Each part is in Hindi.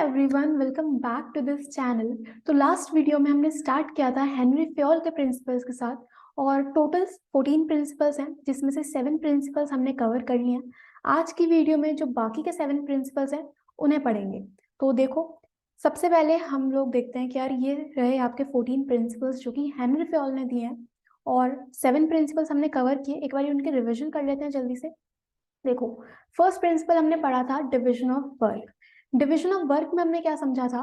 Everyone, welcome back to this channel. तो लास्ट वीडियो में हमने स्टार्ट किया था हेनरी फ्योल के प्रिंसिपल्स के साथ और टोटल 14 प्रिंसिपल्स हैं जिसमें से 7 प्रिंसिपल्स हमने कवर कर लिए हैं। आज की वीडियो में जो बाकी के 7 प्रिंसिपल्स हैं उन्हें पढ़ेंगे। तो देखो, सबसे पहले हम लोग देखते हैं कि यार ये रहे आपके 14 प्रिंसिपल्स जो कि हेनरी फ्योल ने दिए हैं और 7 प्रिंसिपल्स हमने कवर किए। एक बार उनके रिविजन कर लेते हैं जल्दी से। देखो, फर्स्ट प्रिंसिपल हमने पढ़ा था division of work. Division of work में हमने क्या समझा था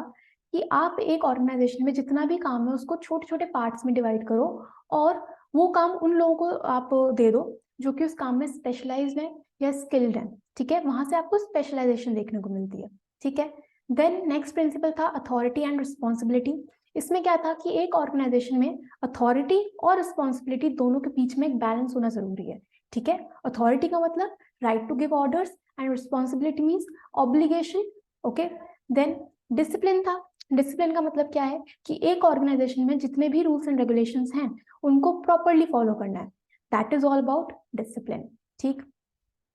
कि आप एक ऑर्गेनाइजेशन में जितना भी काम है उसको छोटे छोटे पार्ट्स में डिवाइड करो और वो काम उन लोगों को आप दे दो जो कि उस काम में स्पेशलाइज्ड है या स्किल्ड है। ठीक है, वहां से आपको स्पेशलाइजेशन देखने को मिलती है। ठीक है, देन नेक्स्ट प्रिंसिपल था अथॉरिटी एंड रिस्पॉन्सिबिलिटी। इसमें क्या था कि एक ऑर्गेनाइजेशन में अथॉरिटी और रिस्पॉन्सिबिलिटी दोनों के बीच में एक बैलेंस होना जरूरी है। ठीक है, अथॉरिटी का मतलब right to give orders and responsibility means obligation. Okay, then discipline था। डिसिप्लिन का मतलब क्या है कि एक ऑर्गेनाइजेशन में जितने भी रूल्स एंड रेगुलेशंस हैं उनको प्रॉपरली फॉलो करना है। That is all about discipline. ठीक,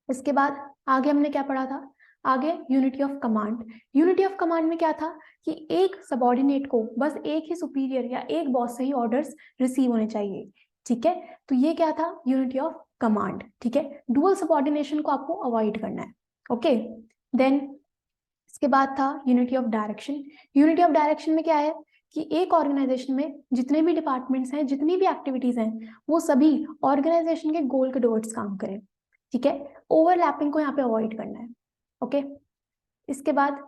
इसके बाद आगे हमने क्या पढ़ा था? आगे unity of command. Unity of command में क्या था कि एक सबॉर्डिनेट को बस एक ही सुपीरियर या एक बॉस से ही ऑर्डर्स रिसीव होने चाहिए। ठीक है, तो ये क्या था? Unity of command. ठीक है, डुअल सबॉर्डिनेशन को आपको अवॉइड करना है। ओके, देन इसके बाद था unity of direction. Unity of direction में क्या है कि एक ऑर्गेनाइजेशन में जितने भी डिपार्टमेंट्स हैं, जितनी भी एक्टिविटीज हैं, वो सभी ऑर्गेनाइजेशन के गोल के टुवर्ड्स काम करें। ठीक है, ओवरलैपिंग को यहाँ पे अवॉइड करना है। ओके, इसके बाद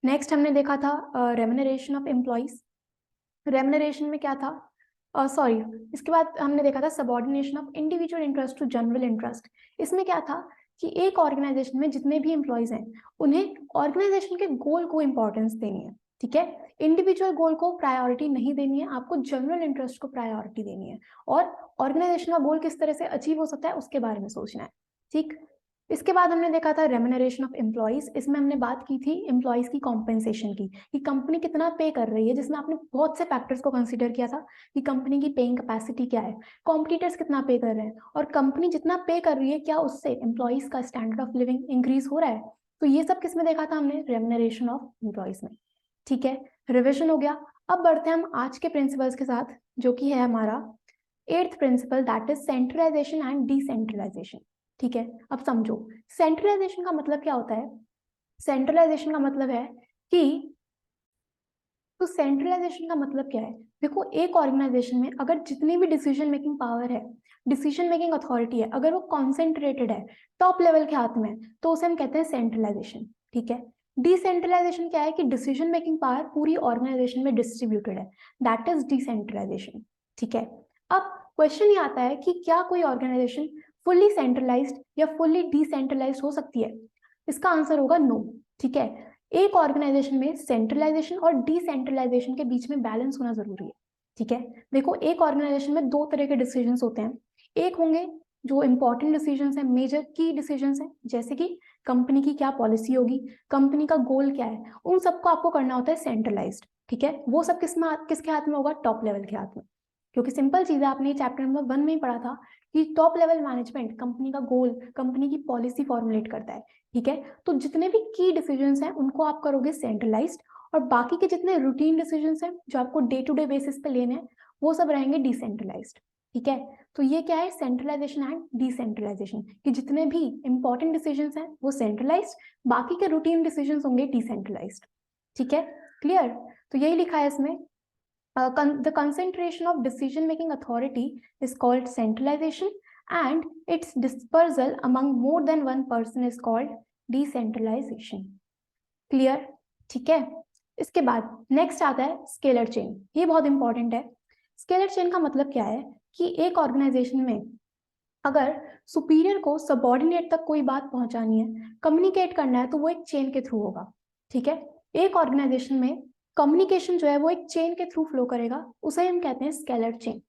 नेक्स्ट हमने देखा था रेम्यूनरेशन ऑफ एम्प्लॉइज। रेम्यूनरेशन में क्या था? सॉरी, इसके बाद हमने देखा था subordination of individual interest to general interest. इसमें क्या था कि एक ऑर्गेनाइजेशन में जितने भी एम्प्लॉयज हैं उन्हें ऑर्गेनाइजेशन के गोल को इंपॉर्टेंस देनी है। ठीक है, इंडिविजुअल गोल को प्रायोरिटी नहीं देनी है, आपको जनरल इंटरेस्ट को प्रायोरिटी देनी है और ऑर्गेनाइजेशन का गोल किस तरह से अचीव हो सकता है उसके बारे में सोचना है। ठीक, इसके बाद हमने देखा था रेम्यूनरेशन ऑफ एम्प्लॉइज। इसमें हमने बात की थी एम्प्लॉइज की कॉम्पेंसेशन की कि कंपनी कितना पे कर रही है, जिसमें आपने बहुत से फैक्टर्स को कंसीडर किया था कि कंपनी की पेइंग कैपेसिटी क्या है, कॉम्पिटिटर्स कितना पे कर रहे हैं और कंपनी जितना पे कर रही है क्या उससे एम्प्लॉइज का स्टैंडर्ड ऑफ लिविंग इंक्रीज हो रहा है। तो ये सब किस में देखा था हमने? रेम्यूनरेशन ऑफ एम्प्लॉइज में। ठीक है, रिविजन हो गया। अब बढ़ते हैं हम आज के प्रिंसिपल्स के साथ जो कि है हमारा 8th principle, that is centralisation and decentralisation. ठीक है, अब समझो सेंट्रलाइजेशन का मतलब क्या होता है। सेंट्रलाइजेशन का मतलब है कि तो सेंट्रलाइजेशन का मतलब क्या है? देखो, एक ऑर्गेनाइजेशन में अगर जितनी भी डिसीजन मेकिंग पावर है, डिसीजन मेकिंग अथॉरिटी है, अगर वो कॉन्सेंट्रेटेड है, टॉप लेवल के हाथ में, तो उसे हम कहते हैं सेंट्रलाइजेशन। ठीक है, डिसेंट्रलाइजेशन क्या है कि डिसीजन मेकिंग पावर पूरी ऑर्गेनाइजेशन में डिस्ट्रीब्यूटेड है। That is decentralisation. ठीक है, अब क्वेश्चन ये आता है कि क्या कोई ऑर्गेनाइजेशन फुल्ली सेंट्रलाइज्ड या फुल्ली डिसेंट्रलाइज्ड हो सकती है? इसका आंसर होगा नो। ठीक है, एक ऑर्गेनाइजेशन में सेंट्रलाइजेशन और डिसेंट्रलाइजेशन के बीच में बैलेंस होना जरूरी है। ठीक है, देखो एक ऑर्गेनाइजेशन में दो तरह के डिसीजंस होते हैं। एक होंगे जो इंपॉर्टेंट डिसीजंस हैं, मेजर की डिसीजंस हैं, जैसे कि कंपनी की क्या पॉलिसी होगी, कंपनी का गोल क्या है, उन सबको आपको करना होता है सेंट्रलाइज्ड। ठीक है, वो सब किसके हाथ में होगा? टॉप लेवल के हाथ में। क्योंकि सिंपल चीज है, आपने चैप्टर नंबर 1 में ही पढ़ा था कि टॉप लेवल मैनेजमेंट कंपनी का गोल, कंपनी की पॉलिसी फॉर्मुलेट करता है। ठीक है, तो जितने भी की डिसीजंस हैं उनको आप करोगे सेंट्रलाइज्ड और बाकी के जितने रूटीन डिसीजंस हैं जो आपको डे टू डे बेसिस पे लेने हैं वो सब रहेंगे डिसेंट्रलाइज्ड। ठीक है, तो ये क्या है? सेंट्रलाइजेशन एंड डिसेंट्रलाइजेशन, कि जितने भी इंपॉर्टेंट डिसीजंस हैं वो सेंट्रलाइज्ड, बाकी के रूटीन डिसीजंस होंगे डिसेंट्रलाइज्ड। ठीक है, क्लियर? तो यही लिखा है इसमें, the concentration of decision making authority is called centralization and its dispersal among more than one person is called decentralization. Clear? ठीक है, इसके बाद नेक्स्ट आता है स्केलर चेन। ये बहुत इंपॉर्टेंट है। स्केलर चेन का मतलब क्या है कि एक ऑर्गेनाइजेशन में अगर सुपीरियर को सबॉर्डिनेट तक कोई बात पहुंचानी है, कम्युनिकेट करना है, तो वो एक चेन के थ्रू होगा। ठीक है, एक ऑर्गेनाइजेशन में कम्युनिकेशन जो है वो एक चेन के थ्रू फ्लो करेगा, उसे हम कहते हैं स्केलर चेन।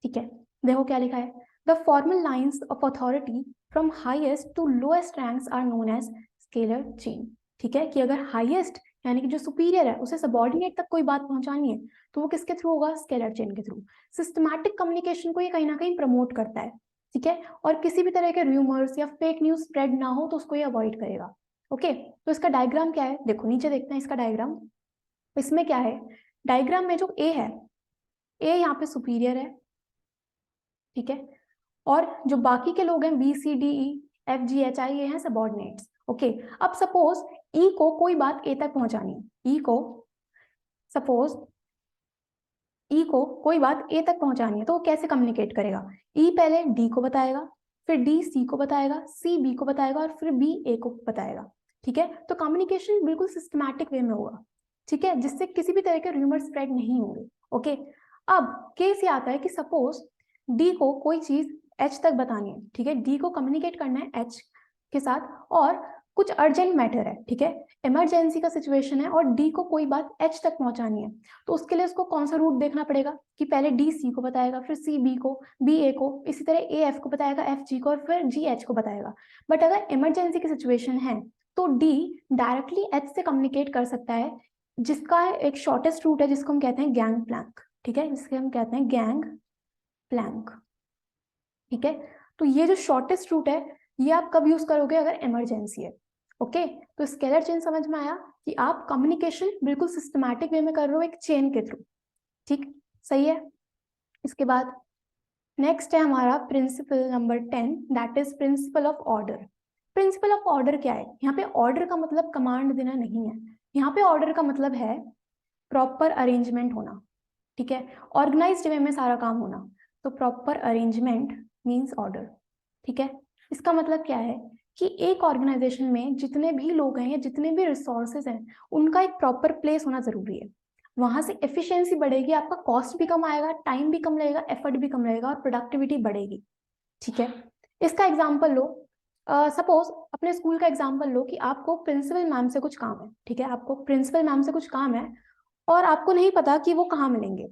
ठीक है, देखो क्या लिखा है, the formal lines of authority from highest to lowest ranks are known as scalar chain. ठीक है, कि अगर हाईएस्ट यानी कि जो सुपीरियर है उसे सबॉर्डिनेट तक कोई बात पहुंचानी है तो वो किसके थ्रू होगा? स्केलर चेन के थ्रू। सिस्टमैटिक कम्युनिकेशन को ये कहीं ना कहीं प्रमोट करता है। ठीक है, और किसी भी तरह के रूमर्स या फेक न्यूज स्प्रेड ना हो तो उसको ये अवॉइड करेगा। ओके, तो इसका डायग्राम क्या है, देखो नीचे देखते हैं इसका डायग्राम। इसमें क्या है, डायग्राम में जो ए है, ए यहाँ पे सुपीरियर है, ठीक है, और जो बाकी के लोग हैं B C D E F G H I, ये हैं सबऑर्डिनेट्स। ओके, अब सपोज ई को कोई बात ए तक पहुंचानी है, ई को सपोज ई को कोई बात ए तक पहुंचानी है, तो वो कैसे कम्युनिकेट करेगा? ई पहले डी को बताएगा, फिर डी सी को बताएगा, सी बी को बताएगा, और फिर बी ए को बताएगा। ठीक है, तो कम्युनिकेशन बिल्कुल सिस्टमैटिक वे में होगा, ठीक है, जिससे किसी भी तरह के रूमर स्प्रेड नहीं होंगे। ओके, अब केस ये आता है कि सपोज डी को कोई चीज एच तक बतानी है, ठीक है, डी को कम्युनिकेट करना है एच के साथ, और कुछ अर्जेंट मैटर है, ठीक है, इमरजेंसी का सिचुएशन है, और डी को कोई बात एच तक पहुंचानी है, तो उसके लिए उसको कौन सा रूट देखना पड़ेगा कि पहले डी सी को बताएगा, फिर सी बी को, बी ए को, इसी तरह ए एफ को बताएगा, एफ जी को, और फिर जी एच को बताएगा। बट अगर इमरजेंसी की सिचुएशन है तो डी डायरेक्टली एच से कम्युनिकेट कर सकता है, जिसका एक शॉर्टेस्ट रूट है जिसको हम कहते हैं गैंग प्लैंक, ठीक है, जिसके हम कहते हैं गैंग प्लैंक। ठीक है, तो ये जो शॉर्टेस्ट रूट है ये आप कब यूज करोगे? अगर इमरजेंसी है। ओके, तो स्केलर चेन समझ में आया कि आप कम्युनिकेशन बिल्कुल सिस्टमैटिक वे में कर रहे हो, एक चेन के थ्रू। ठीक, सही है। इसके बाद नेक्स्ट है हमारा principle number 10, that is principal of order. Principal of order क्या है? यहाँ पे ऑर्डर का मतलब कमांड देना नहीं है, यहाँ पे ऑर्डर का मतलब है प्रॉपर अरेंजमेंट होना, ठीक है, ऑर्गेनाइज्ड वे में सारा काम होना। तो प्रॉपर अरेंजमेंट मीन्स ऑर्डर, ठीक है। इसका मतलब क्या है कि एक ऑर्गेनाइजेशन में जितने भी लोग हैं या जितने भी रिसोर्सेज हैं उनका एक प्रॉपर प्लेस होना जरूरी है। वहां से एफिशिएंसी बढ़ेगी, आपका कॉस्ट भी कम आएगा, टाइम भी कम लगेगा, एफर्ट भी कम लगेगा, और प्रोडक्टिविटी बढ़ेगी। ठीक है, इसका एग्जाम्पल लो, सपोज अपने स्कूल का एग्जाम्पल लो कि आपको प्रिंसिपल मैम से कुछ काम है, ठीक है, आपको प्रिंसिपल मैम से कुछ काम है और आपको नहीं पता कि वो कहाँ मिलेंगे,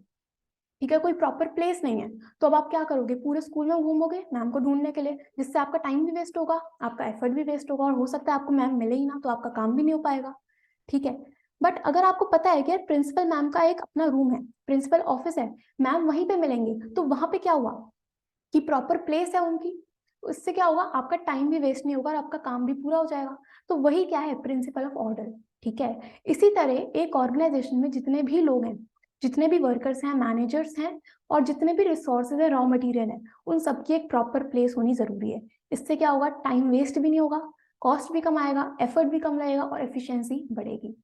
ठीक है, कोई प्रॉपर प्लेस नहीं है, तो अब आप क्या करोगे? पूरे स्कूल में घूमोगे मैम को ढूंढने के लिए, जिससे आपका टाइम भी वेस्ट होगा, आपका एफर्ट भी वेस्ट होगा, और हो सकता है आपको मैम मिले ही ना, तो आपका काम भी नहीं हो पाएगा। ठीक है, बट अगर आपको पता है कि यार प्रिंसिपल मैम का एक अपना रूम है, प्रिंसिपल ऑफिस है, मैम वहीं पे मिलेंगे, तो वहां पे क्या हुआ कि प्रॉपर प्लेस है उनकी, तो इससे क्या होगा? आपका टाइम भी वेस्ट नहीं होगा और आपका काम भी पूरा हो जाएगा। तो वही क्या है? Principal of order. ठीक है, इसी तरह एक ऑर्गेनाइजेशन में जितने भी लोग हैं, जितने भी वर्कर्स हैं, मैनेजर्स हैं, और जितने भी रिसोर्सेज है, रॉ मटेरियल है, उन सबकी एक प्रॉपर प्लेस होनी जरूरी है। इससे क्या होगा? टाइम वेस्ट भी नहीं होगा, कॉस्ट भी कम आएगा, एफर्ट भी कम लगेगा, और एफिशिएंसी बढ़ेगी।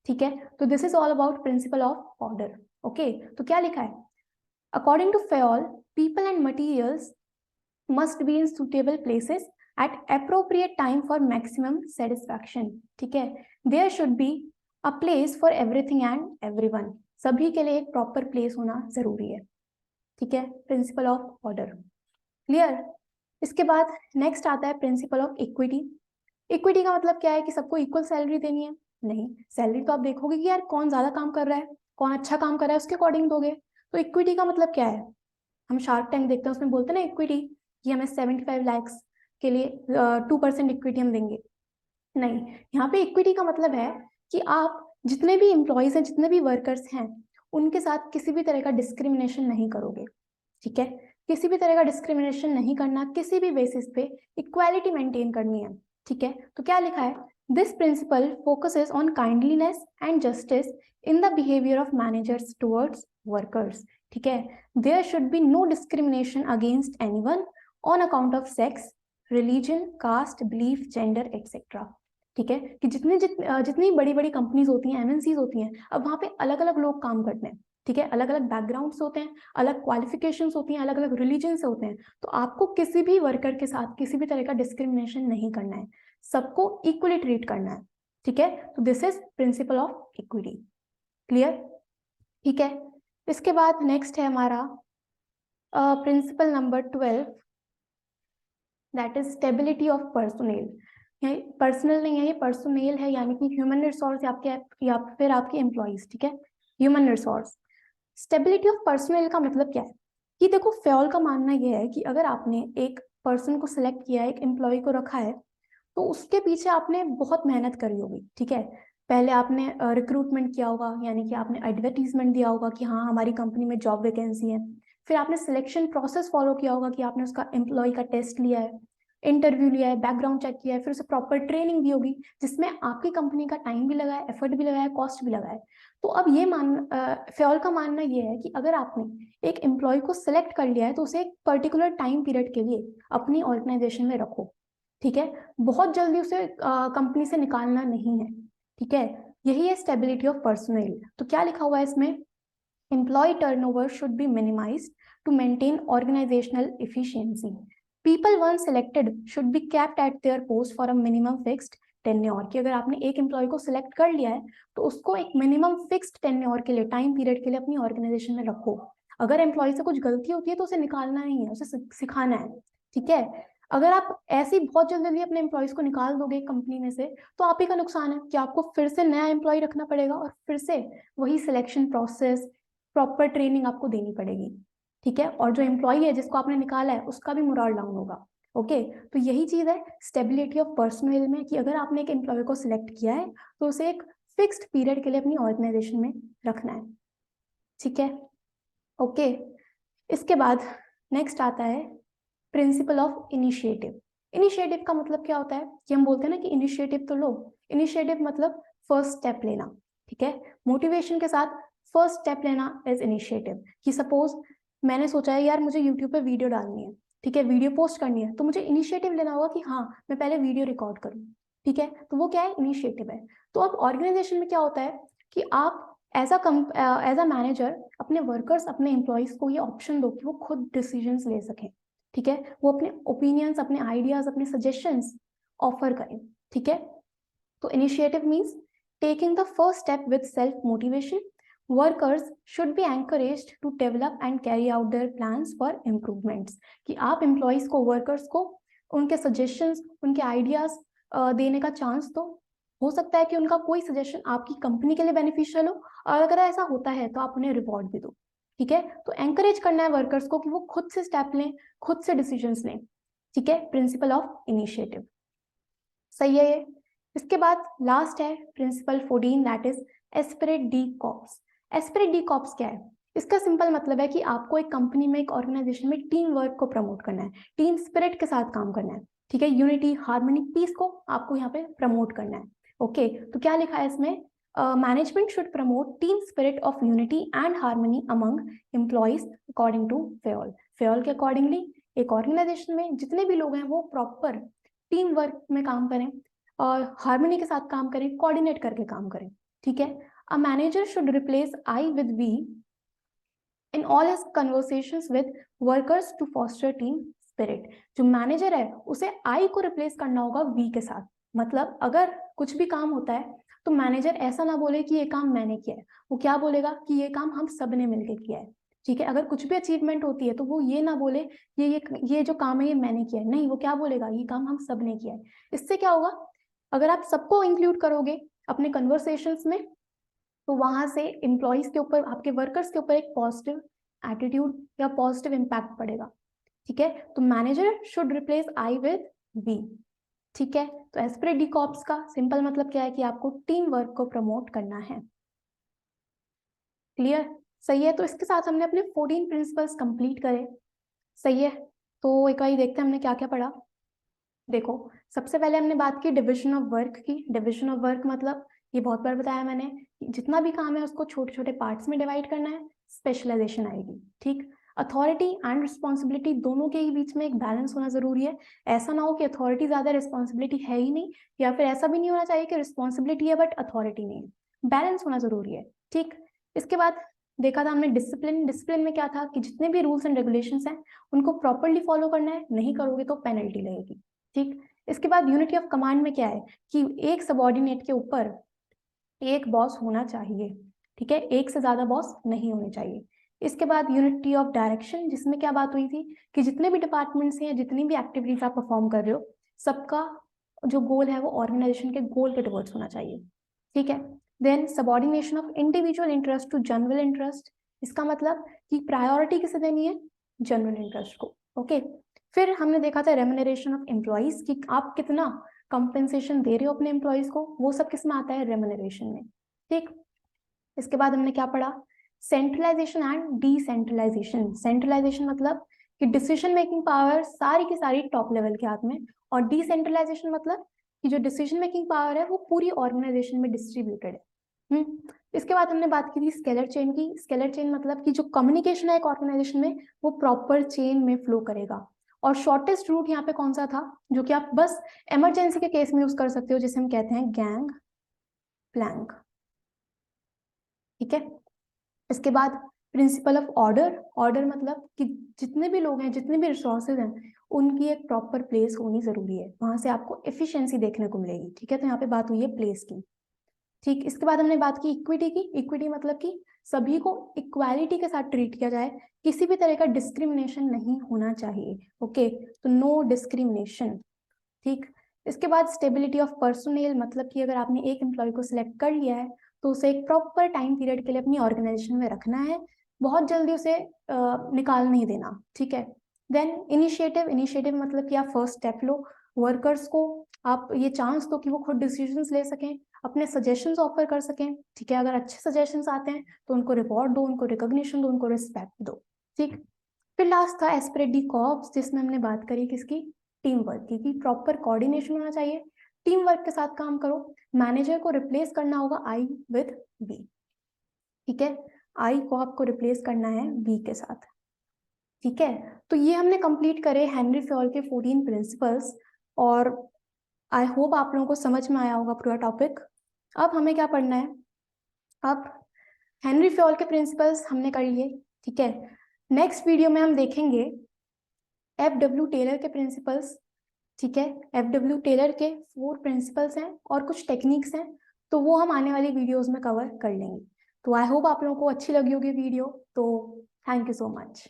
ठीक है, तो this is all about principle of order. Okay, तो क्या लिखा है? According to Fayol, people and materials must be in suitable places at appropriate time for maximum satisfaction. ठीक है, there should be a place for everything and everyone. सभी के लिए एक प्रॉपर प्लेस होना जरूरी है। ठीक है, प्रिंसिपल ऑफ ऑर्डर क्लियर। इसके बाद नेक्स्ट आता है प्रिंसिपल ऑफ इक्विटी। इक्विटी का मतलब क्या है कि सबको इक्वल सैलरी देनी है? नहीं, सैलरी तो आप देखोगे कि यार कौन ज्यादा काम कर रहा है, कौन अच्छा काम कर रहा है, उसके अकॉर्डिंग दोगे। तो इक्विटी का मतलब क्या है? हम शार्क टैंक देखते हैं, उसमें बोलते हैं ना इक्विटी कि हमें 75 लाख के लिए 2% इक्विटी हम देंगे। नहीं, यहाँ पे इक्विटी का मतलब है कि आप जितने भी एम्प्लॉयज हैं, जितने भी वर्कर्स हैं, उनके साथ किसी भी तरह का डिस्क्रिमिनेशन नहीं करोगे। ठीक है, किसी भी तरह का डिस्क्रिमिनेशन नहीं करना, किसी भी बेसिस पे इक्वालिटी मेंटेन करनी है। ठीक है, तो क्या लिखा है? This principle focuses on kindliness and justice in the behaviour of managers towards workers. ठीक है, there should be no discrimination against anyone on account of sex, religion, caste, belief, gender etcetera. ठीक है, कि जितनी बड़ी बड़ी कंपनीज होती हैं, एमएनसीज होती हैं, अब वहाँ पे अलग अलग लोग काम करते हैं। ठीक है, अलग अलग बैकग्राउंड्स होते हैं, अलग क्वालिफिकेशंस होती हैं, अलग अलग रिलीजन से होते हैं, तो आपको किसी भी वर्कर के साथ किसी भी तरह का डिस्क्रिमिनेशन नहीं करना है, सबको इक्वली ट्रीट करना है। ठीक है, तो this is principle of equity. Clear? ठीक है, इसके बाद नेक्स्ट है हमारा principle number 12, that is stability of personnel. ये पर्सनल नहीं है, ये पर्सोनेल है, यानी कि ह्यूमन रिसोर्स या फिर आपके एम्प्लॉइज। ठीक है, human resource. Stability of personal का मतलब क्या है कि देखो, फेयोल का मानना यह है कि अगर आपने एक पर्सन को सिलेक्ट किया है, एक एम्प्लॉय को रखा है, तो उसके पीछे आपने बहुत मेहनत करी होगी। ठीक है, पहले आपने रिक्रूटमेंट किया होगा, यानी कि आपने एडवर्टीजमेंट दिया होगा कि हाँ हमारी कंपनी में जॉब वैकेंसी है, फिर आपने सिलेक्शन प्रोसेस फॉलो किया होगा कि आपने उसका एम्प्लॉय का टेस्ट लिया है, इंटरव्यू लिया है, बैकग्राउंड चेक किया है, फिर उसे प्रॉपर ट्रेनिंग दी होगी जिसमें आपकी कंपनी का टाइम भी लगा है, एफर्ट भी लगा है, कॉस्ट भी लगा है। तो अब ये फ्योल का मानना ये है कि अगर आपने एक एम्प्लॉय को सिलेक्ट कर लिया है तो उसे एक पर्टिकुलर टाइम पीरियड के लिए अपनी ऑर्गेनाइजेशन में रखो, ठीक है। बहुत जल्दी उसे कंपनी से निकालना नहीं है, ठीक है। यही है स्टेबिलिटी ऑफ पर्सनल। तो क्या लिखा हुआ है इसमें, employee turnover should be minimized to maintain organizational efficiency. People once selected should be kept at their post for a minimum fixed tenure। कि अगर आपने एक एम्प्लॉय को सिलेक्ट कर लिया है तो उसको एक मिनिमम फिक्स्ड टेन्योर के लिए, टाइम पीरियड के लिए अपनी ऑर्गेनाइजेशन में रखो। अगर एम्प्लॉय से कुछ गलती होती है तो उसे निकालना नहीं है, उसे सिखाना है, ठीक है। अगर आप ऐसे ही बहुत जल्दी अपने एम्प्लॉयज को निकाल दोगे कंपनी में से तो आप ही का नुकसान है कि आपको फिर से नया एम्प्लॉय रखना पड़ेगा और फिर से वही सिलेक्शन प्रोसेस, प्रॉपर ट्रेनिंग आपको देनी पड़ेगी, ठीक है। और जो एम्प्लॉय है जिसको आपने निकाला है उसका भी मोरल डाउन होगा। ओके, तो यही चीज है स्टेबिलिटी ऑफ पर्सनल में कि अगर आपने एक एम्प्लॉय को सिलेक्ट किया है तो उसे एक फिक्स्ड पीरियड के लिए अपनी ऑर्गेनाइजेशन में रखना है, ठीक है। ओके, इसके बाद नेक्स्ट आता है प्रिंसिपल ऑफ इनिशिएटिव। इनिशिएटिव का मतलब क्या होता है कि हम बोलते हैं ना कि इनिशिएटिव तो लो। इनिशिएटिव मतलब फर्स्ट स्टेप लेना, ठीक है। मोटिवेशन के साथ फर्स्ट स्टेप लेना इज इनिशिएटिव। कि सपोज मैंने सोचा है यार मुझे यूट्यूब पे वीडियो डालनी है, ठीक है, वीडियो पोस्ट करनी है, तो मुझे इनिशिएटिव लेना होगा कि हाँ मैं पहले वीडियो रिकॉर्ड करूँ, ठीक है। तो वो क्या है, इनिशिएटिव है। तो अब ऑर्गेनाइजेशन में क्या होता है कि आप एज अ मैनेजर अपने वर्कर्स, अपने एम्प्लॉयज को ये ऑप्शन दो कि वो खुद डिसीजंस ले सकें, ठीक है। वो अपने ओपिनियंस, अपने आइडियाज, अपने सजेशंस ऑफर करें, ठीक है। तो initiative means taking the first step with self motivation. Workers should be encouraged to develop and carry out their plans for improvements. कि आप एम्प्लॉयज को, वर्कर्स को उनके सजेशंस, उनके आइडियाज देने का चांस दो। हो सकता है कि उनका कोई सजेशन आपकी कंपनी के लिए बेनिफिशियल हो, और अगर ऐसा होता है तो आप उन्हें रिवॉर्ड भी दो, ठीक है। तो एंकरेज करना है वर्कर्स को कि वो खुद से स्टेप लें, खुद से डिसीजंस लें, ठीक है। प्रिंसिपल ऑफ इनिशिएटिव, सही है ये। इसके बाद लास्ट है principle 14, that is esprit de corps. Esprit de corps क्या है, इसका सिंपल मतलब है कि आपको एक कंपनी में, एक ऑर्गेनाइजेशन में टीम वर्क को प्रमोट करना है, टीम स्पिरिट के साथ काम करना है, ठीक है। यूनिटी, हार्मनी, पीस को आपको यहाँ पे प्रमोट करना है। ओके, तो क्या लिखा है इसमें, management should promote team spirit of unity and harmony among employees according to Fayol. Fayol के अकॉर्डिंगली एक ऑर्गेनाइजेशन में जितने भी लोग हैं वो प्रॉपर टीम वर्क में काम करें और हार्मनी के साथ काम करें, कोऑर्डिनेट करके काम करें, ठीक है। A manager should replace I with we in all his conversations with workers to foster team spirit. जो मैनेजर है उसे आई को रिप्लेस करना होगा वी के साथ। मतलब अगर कुछ भी काम होता है तो मैनेजर ऐसा ना बोले कि ये काम मैंने किया है, वो क्या बोलेगा कि ये काम हम सब ने मिलकर किया है, ठीक है। अगर कुछ भी अचीवमेंट होती है तो वो ये ना बोले ये जो काम है ये मैंने किया है, नहीं, वो क्या बोलेगा, ये काम हम सब ने किया है। इससे क्या होगा, अगर आप सबको इंक्लूड करोगे अपने कन्वर्सेशंस में तो वहां से एम्प्लॉयज के ऊपर, आपके वर्कर्स के ऊपर एक पॉजिटिव एटीट्यूड या पॉजिटिव इम्पैक्ट पड़ेगा, ठीक है। तो manager should replace I with we, ठीक है। तो एस्पिरेट डी कॉर्प्स का सिंपल मतलब क्या है कि आपको टीम वर्क को प्रमोट करना है। क्लियर, सही है। तो इसके साथ हमने अपने 14 प्रिंसिपल्स कंप्लीट करे, सही है। तो एक बार देखते हैं हमने क्या क्या पढ़ा। देखो, सबसे पहले हमने बात की डिविजन ऑफ वर्क की। डिविजन ऑफ वर्क मतलब, ये बहुत बार बताया मैंने, जितना भी काम है उसको छोटे छोटे पार्ट्स में डिवाइड करना है, स्पेशलाइजेशन आएगी, ठीक। अथॉरिटी एंड रिस्पॉन्सिबिलिटी दोनों के ही बीच में एक बैलेंस होना जरूरी है। ऐसा ना हो कि अथॉरिटी ज्यादा, रिस्पॉन्सिबिलिटी है ही नहीं, या फिर ऐसा भी नहीं होना चाहिए कि रिस्पॉन्सिबिलिटी है बट अथॉरिटी नहीं है। बैलेंस होना जरूरी है, ठीक। इसके बाद देखा था हमने डिसिप्लिन। डिसिप्लिन में क्या था कि जितने भी रूल्स एंड रेगुलेशंस हैं उनको प्रॉपरली फॉलो करना है, नहीं करोगे तो पेनल्टी लगेगी, ठीक। इसके बाद यूनिटी ऑफ कमांड में क्या है कि एक सबऑर्डिनेट के ऊपर एक बॉस होना चाहिए, ठीक है, एक से ज्यादा बॉस नहीं होने चाहिए। इसके बाद यूनिटी ऑफ डायरेक्शन, जिसमें क्या बात हुई थी कि जितने भी डिपार्टमेंट्स हैं, जितनी भी एक्टिविटीज आप परफॉर्म कर रहे हो, सबका जो गोल है वो ऑर्गेनाइजेशन के गोल के टुवर्ड्स होना चाहिए, ठीक है। Then subordination of individual interest to general interest. इसका मतलब कि प्रायोरिटी किसे देनी है, जनरल इंटरेस्ट को, ओके। फिर हमने देखा था रेम्युनरेशन ऑफ एम्प्लॉइज, कि आप कितना कंपेंसेशन दे रहे हो अपने एम्प्लॉइज को, वो सब किस में आता है, रेम्युनरेशन में, ठीक। इसके बाद हमने क्या पढ़ा, सेंट्रलाइजेशन एंड डिसेंट्रलाइजेशन। सेंट्रलाइजेशन मतलब कि डिसीजन मेकिंग पावर सारी की सारी टॉप लेवल के हाथ में, और डिसेंट्रलाइजेशन मतलब कि जो डिसीजन मेकिंग पावर है वो पूरी ऑर्गेनाइजेशन में डिस्ट्रीब्यूटेड है। इसके बाद हमने बात की थी स्केलर चेन की। स्केलर चेन मतलब कि जो कम्युनिकेशन है एक ऑर्गेनाइजेशन में वो प्रॉपर चेन में फ्लो करेगा। और शॉर्टेस्ट रूट यहाँ पे कौन सा था, जो कि आप बस इमरजेंसी के केस में यूज कर सकते हो, जिसे हम कहते हैं गैंग प्लैंक। ठीक है। इसके बाद प्रिंसिपल ऑफ ऑर्डर। ऑर्डर मतलब कि जितने भी लोग हैं, जितने भी रिसोर्सेज हैं, उनकी एक प्रॉपर प्लेस होनी जरूरी है, वहां से आपको एफिशिएंसी देखने को मिलेगी। ठीक है, तो यहाँ पे बात हुई है प्लेस की। ठीक, इसके बाद हमने बात की इक्विटी की। इक्विटी मतलब कि सभी को इक्वालिटी के साथ ट्रीट किया जाए, किसी भी तरह का डिस्क्रिमिनेशन नहीं होना चाहिए। ओके, तो नो डिस्क्रिमिनेशन। ठीक, इसके बाद स्टेबिलिटी ऑफ पर्सोनेल मतलब कि अगर आपने एक एम्प्लॉय को सिलेक्ट कर लिया है तो उसे एक प्रॉपर टाइम पीरियड के लिए अपनी ऑर्गेनाइजेशन में रखना है, बहुत जल्दी उसे निकाल नहीं देना। ठीक है। Then initiative. इनिशिएटिव मतलब कि आप फर्स्ट स्टेप लो, वर्कर्स को आप ये चांस दो कि वो खुद डिसीजंस ले सकें, अपने सजेशंस ऑफर कर सकें। ठीक है, अगर अच्छे सजेशंस आते हैं तो उनको रिवॉर्ड दो, उनको रिकॉग्निशन दो, उनको रिस्पेक्ट दो। ठीक, फिर लास्ट था एस्पिरेट दी कॉर्प्स, जिसमें हमने बात करी किसकी, टीम वर्क की, प्रॉपर कोऑर्डिनेशन होना चाहिए, टीम वर्क के साथ काम करो। मैनेजर को रिप्लेस करना होगा आई विद बी। ठीक है, आई को आपको रिप्लेस करना है बी के साथ। ठीक है, तो ये हमने कंप्लीट करे हेनरी फ्योल के 14 प्रिंसिपल्स, और आई होप आप लोगों को समझ में आया होगा पूरा टॉपिक। अब हमें क्या पढ़ना है, अब हेनरी फ्योल के प्रिंसिपल्स हमने कर लिए। ठीक है, नेक्स्ट वीडियो में हम देखेंगे FW टेलर के प्रिंसिपल्स। ठीक है, FW टेलर के 4 प्रिंसिपल्स हैं और कुछ टेक्निक्स हैं, तो वो हम आने वाली वीडियोस में कवर कर लेंगे। तो आई होप आप लोगों को अच्छी लगी होगी वीडियो। तो थैंक यू सो मच।